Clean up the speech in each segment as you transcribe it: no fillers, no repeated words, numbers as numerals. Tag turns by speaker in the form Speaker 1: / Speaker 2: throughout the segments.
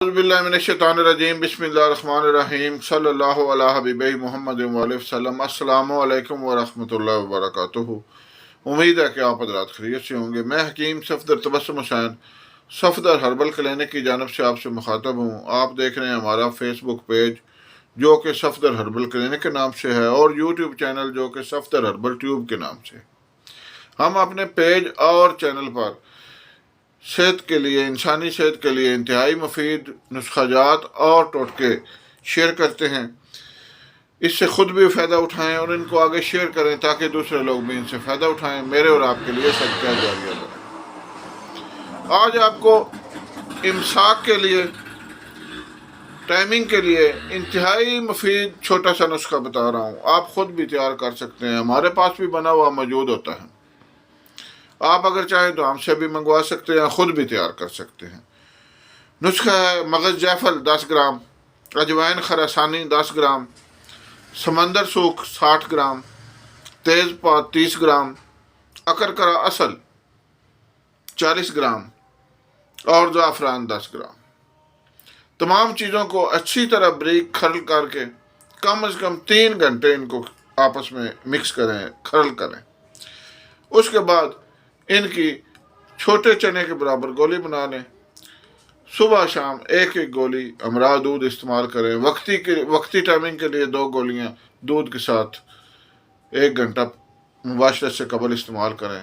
Speaker 1: اعوذ باللہ من الشیطان الرجیم بسم اللہ الرحمن الرحیم صلی اللہ علیہ حبیبہ محمد وآلہ وسلم۔ السلام علیکم ورحمۃ اللہ وبرکاتہ۔ امید ہے کہ آپ حضرات خیریت سے ہوں گے۔ میں حکیم صفدر تبسم حسین صفدر ہربل کلینک کی جانب سے آپ سے مخاطب ہوں۔ آپ دیکھ رہے ہیں ہمارا فیس بک پیج جو کہ صفدر ہربل کلینک کے نام سے ہے، اور یوٹیوب چینل جو کہ صفدر ہربل ٹیوب کے نام سے۔ ہم اپنے پیج اور چینل پر صحت کے لیے، انسانی صحت کے لیے انتہائی مفید نسخہ جات اور ٹوٹکے شیئر کرتے ہیں۔ اس سے خود بھی فائدہ اٹھائیں اور ان کو آگے شیئر کریں تاکہ دوسرے لوگ بھی ان سے فائدہ اٹھائیں۔ میرے اور آپ کے لیے صدقہ جاریہ بنے۔ آج آپ کو امساک کے لیے، ٹائمنگ کے لیے انتہائی مفید چھوٹا سا نسخہ بتا رہا ہوں۔ آپ خود بھی تیار کر سکتے ہیں، ہمارے پاس بھی بنا ہوا موجود ہوتا ہے۔ آپ اگر چاہیں تو ہم سے بھی منگوا سکتے ہیں، خود بھی تیار کر سکتے ہیں۔ نسخہ ہے: مغز جیفل 10 گرام، اجوائن خراسانی 10 گرام، سمندر سوکھ 60 گرام، تیز پات 30 گرام، اکرکرا اصل 40 گرام اور زعفران 10 گرام۔ تمام چیزوں کو اچھی طرح بریک کھرل کر کے کم از کم 3 گھنٹے ان کو آپس میں مکس کریں، کھرل کریں۔ اس کے بعد ان کی چھوٹے چنے کے برابر گولی بنا لیں۔ صبح شام ایک گولی ہمراہ دودھ استعمال کریں۔ وقتی ٹائمنگ کے لیے 2 گولیاں دودھ کے ساتھ 1 گھنٹہ مباشرت سے قبل استعمال کریں۔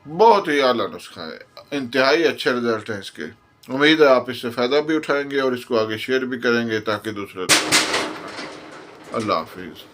Speaker 1: بہت ہی اعلیٰ نسخہ ہے، انتہائی اچھے رزلٹ ہیں اس کے۔ امید ہے آپ اس سے فائدہ بھی اٹھائیں گے اور اس کو آگے شیئر بھی کریں گے تاکہ دوسرے لوگ۔ اللہ حافظ۔